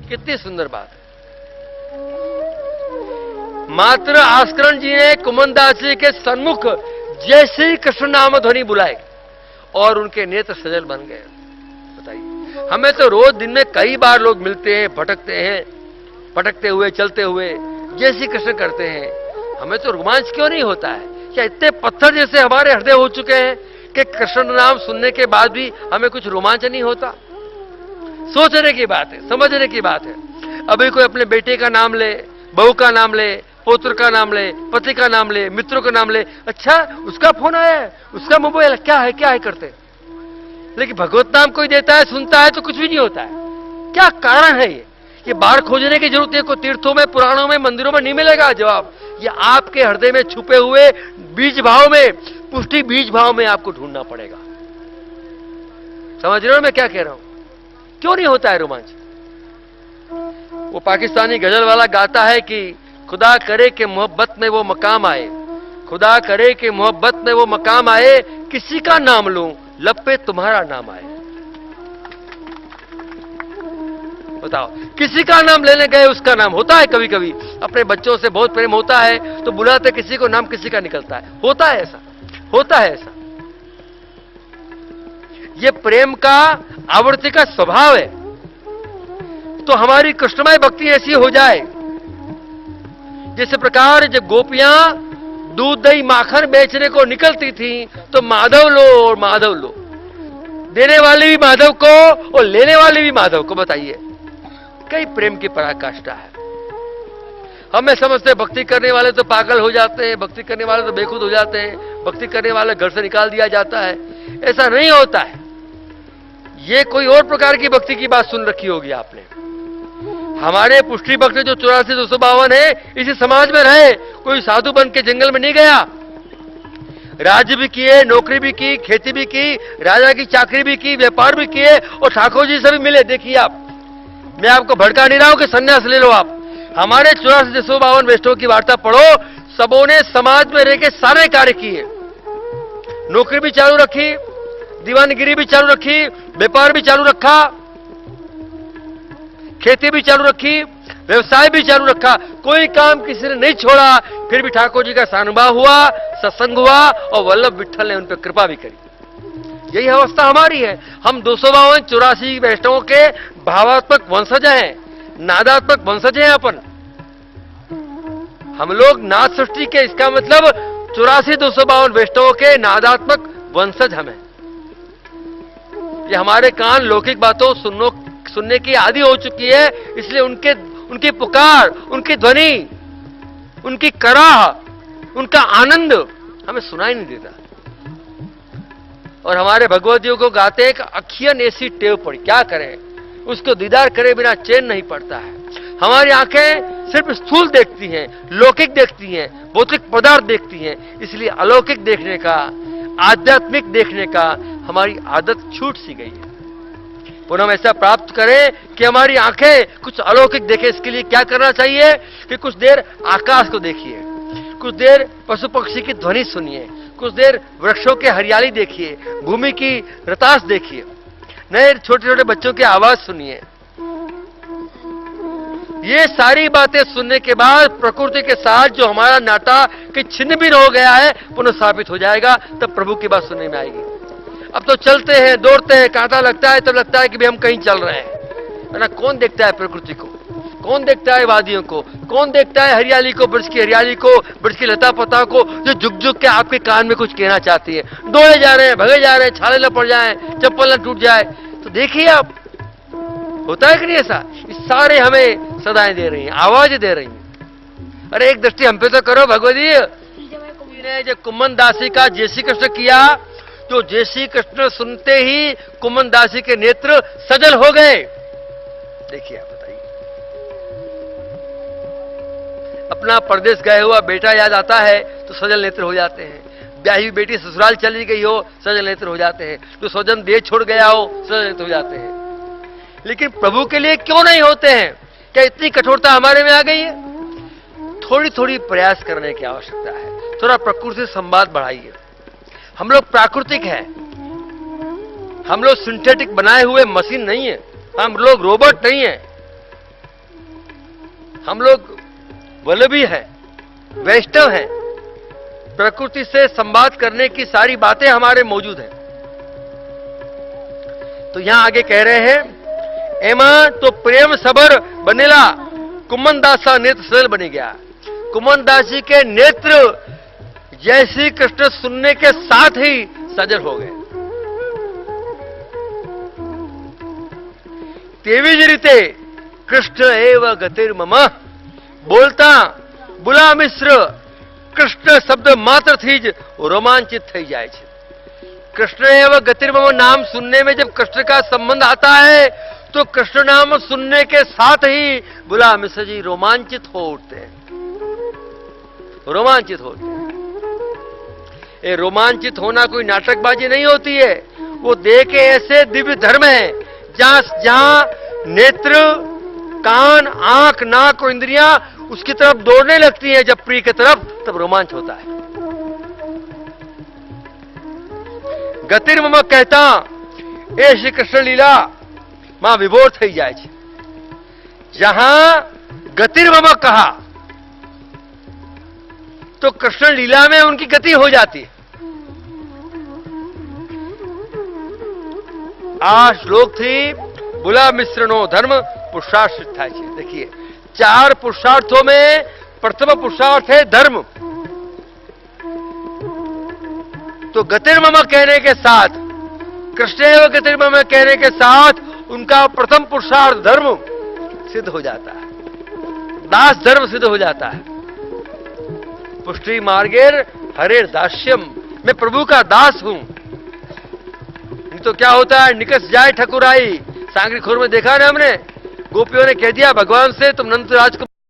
कितनी सुंदर बात है। मात्र आस्करण जी ने कुमनदास जी के सन्मुख जैसे ही कृष्ण नाम ध्वनि बुलाए और उनके नेत्र सजल बन गए। बताइए, हमें तो रोज दिन में कई बार लोग मिलते हैं, भटकते हुए, चलते हुए, जैसे कृष्ण करते हैं, हमें तो रोमांच क्यों नहीं होता है? क्या इतने पत्थर जैसे हमारे हृदय हो चुके हैं कि कृष्ण नाम सुनने के बाद भी हमें कुछ रोमांच नहीं होता? सोचने की बात है, समझने की बात है। अभी कोई अपने बेटे का नाम ले, बहू का नाम ले, पुत्र का नाम ले, पति का नाम ले, मित्रों का नाम ले, अच्छा उसका फोन आया है, उसका मोबाइल, क्या है करते। लेकिन भगवत नाम कोई देता है, सुनता है तो कुछ भी नहीं होता है। क्या कारण है? ये बाहर खोजने की जरूरत है? कोई तीर्थों में, पुराणों में, मंदिरों में नहीं मिलेगा जवाब। ये आपके हृदय में छुपे हुए बीज भाव में, पुष्टि बीज भाव में आपको ढूंढना पड़ेगा। समझ रहे हो मैं क्या कह रहा हूं? क्यों नहीं होता है रोमांच? वो पाकिस्तानी गजल वाला गाता है कि खुदा करे कि मोहब्बत में वो मकाम आए, खुदा करे कि मोहब्बत में वो मकाम आए, किसी का नाम लूं लब पे तुम्हारा नाम आए। बताओ, किसी का नाम लेने गए उसका नाम होता है। कभी कभी अपने बच्चों से बहुत प्रेम होता है तो बुलाते किसी को, नाम किसी का निकलता है। होता है ऐसा, होता है ऐसा। ये प्रेम का, आवृत्ति का स्वभाव है। तो हमारी कृष्णमय भक्ति ऐसी हो जाए जिस प्रकार जब गोपियां दूध दही माखन बेचने को निकलती थी तो माधव लो और माधव लो, देने वाले भी माधव को और लेने वाले भी माधव को। बताइए, कई प्रेम की पराकाष्ठा है। हमें समझते हैं भक्ति करने वाले तो पागल हो जाते हैं, भक्ति करने वाले तो बेखुद हो जाते हैं, भक्ति करने वाले घर से निकाल दिया जाता है। ऐसा नहीं होता है। ये कोई और प्रकार की भक्ति की बात सुन रखी होगी आपने। हमारे पुष्टि भक्त जो 84,252 है, इसी समाज में रहे, कोई साधु बन के जंगल में नहीं गया। राज्य भी किए, नौकरी भी की, खेती भी की, राजा की चाकरी भी की, व्यापार भी किए और ठाकुर जी से भी मिले। देखिए आप, मैं आपको भड़का नहीं रहा हूं कि संन्यास ले लो आप। हमारे 84,252 वैष्णव की वार्ता पढ़ो, सबों ने समाज में रह के सारे कार्य किए। नौकरी भी चालू रखी, दीवानगिरी भी चालू रखी, व्यापार भी चालू रखा, खेती भी चालू रखी, व्यवसाय भी चालू रखा, कोई काम किसी ने नहीं छोड़ा। फिर भी ठाकुर जी का सानुभाव हुआ, सत्संग हुआ और वल्लभ विठल ने उन पर कृपा भी करी। यही अवस्था हमारी है। हम 252 84 वैष्णवों के भावात्मक वंशज हैं, नादात्मक वंशज हैं अपन। हम लोग नाद सृष्टि के, इसका मतलब 84,252 वैष्णवों के नादात्मक वंशज हम हैं। ये हमारे कान लौकिक बातों सुनने की आदि हो चुकी है, इसलिए उनकी पुकार, उनकी ध्वनि, उनकी कराह, उनका आनंद हमें सुनाई नहीं देता। और हमारे भगवतियों को गाते एक अखियन ऐसी टेव पड़ी, क्या करें, उसको दीदार करे बिना चैन नहीं पड़ता है। हमारी आंखें सिर्फ स्थूल देखती हैं, लौकिक देखती हैं, भौतिक पदार्थ देखती हैं, इसलिए अलौकिक देखने का, आध्यात्मिक देखने का हमारी आदत छूट सी गई है। पुनः हम ऐसा प्राप्त करें कि हमारी आंखें कुछ अलौकिक देखें। इसके लिए क्या करना चाहिए कि कुछ देर आकाश को देखिए, कुछ देर पशु पक्षी की ध्वनि सुनिए, कुछ देर वृक्षों के हरियाली देखिए, भूमि की रतास देखिए, नए छोटे छोटे बच्चों की आवाज सुनिए। ये सारी बातें सुनने के बाद प्रकृति के साथ जो हमारा नाता कि छिन्न भिन्न हो गया है पुनः स्थापित हो जाएगा, तब प्रभु की बात सुनने में आएगी। अब तो चलते हैं, दौड़ते हैं, कांटा लगता है तब लगता है कि भी हम कहीं चल रहे हैं। ना कौन देखता है प्रकृति को, कौन देखता है वादियों को, कौन देखता है हरियाली को, वृक्ष की हरियाली को, वृक्ष की लता पता को जो झुक झुक के आपके कान में कुछ कहना चाहती है। दौड़े जा रहे हैं, भगे जा रहे हैं, छाले न पड़ जाए, चप्पल न टूट जाए। तो देखिए आप, होता है कि नहीं ऐसा? इस सारे हमें सदाएं दे रही हैं, आवाज दे रही हैं। अरे एक दृष्टि हम पे तो करो भगवती ने जब कुम्मन दासी का जय श्री कृष्ण किया तो जय श्री कृष्ण सुनते ही कुम्मन दासी के नेत्र सजल हो गए। देखिए आप बताइए, अपना परदेश गया हुआ बेटा याद आता है तो सजल नेत्र हो जाते हैं। ब्याही बेटी ससुराल चली गई हो, सजल नेत्र हो जाते हैं। तो स्वजन देह छोड़ गया हो, सजल नेत्र हो जाते हैं। लेकिन प्रभु के लिए क्यों नहीं होते हैं? क्या इतनी कठोरता हमारे में आ गई है? थोड़ी थोड़ी प्रयास करने की आवश्यकता है। थोड़ा प्रकृति से संवाद बढ़ाइए। हम लोग प्राकृतिक हैं, हम लोग सिंथेटिक बनाए हुए मशीन नहीं है, हम लोग रोबोट नहीं है। हम लोग वल्लभी हैं, वैष्णव हैं, प्रकृति से संवाद करने की सारी बातें हमारे मौजूद हैं। तो यहां आगे कह रहे हैं, एमा तो प्रेम सबर बनेला कुमन दासा नेत्र सजल बनी गया। कुमन दास जी के नेत्र जैसी कृष्ण सुनने के साथ ही सजल हो गए। तेवी ज रीते कृष्ण एव गतिर्मम बोलता बुला मिश्र कृष्ण शब्द मात्र थी ज रोमांचित थई जाए छे। कृष्ण एवं गतिर्मम नाम सुनने में जब कृष्ण का संबंध आता है तो कृष्ण नाम सुनने के साथ ही बुला मिश्र जी रोमांचित हो उठते हैं, रोमांचित होते हैं। ये रोमांचित होना कोई नाटकबाजी नहीं होती है, वो देह के ऐसे दिव्य धर्म है जहां नेत्र, कान, आंख, नाक और इंद्रियां उसकी तरफ दौड़ने लगती हैं जब प्रिय की तरफ, तब रोमांच होता है। गतिर्मम कहता ए श्री कृष्ण लीला मां विभोर थई जाए छे। जहां गतिर्मम कहा तो कृष्ण लीला में उनकी गति हो जाती है। आ श्लोक थी बुला मिश्रणो धर्म पुरुषार्थ था। देखिए 4 पुरुषार्थों में प्रथम पुरुषार्थ है धर्म। तो गतिर्मम कहने के साथ, कृष्ण एवं गतिर्मम कहने के साथ उनका प्रथम पुरुषार्थ धर्म सिद्ध हो जाता है, दास धर्म सिद्ध हो जाता है। पुष्टि मार्गेर हरेर दास्यम, मैं प्रभु का दास हूं। नहीं तो क्या होता है, निकस जाए ठकुराई। सांगरी खोर में देखा ना हमने, गोपियों ने कह दिया भगवान से तुम नंदराज को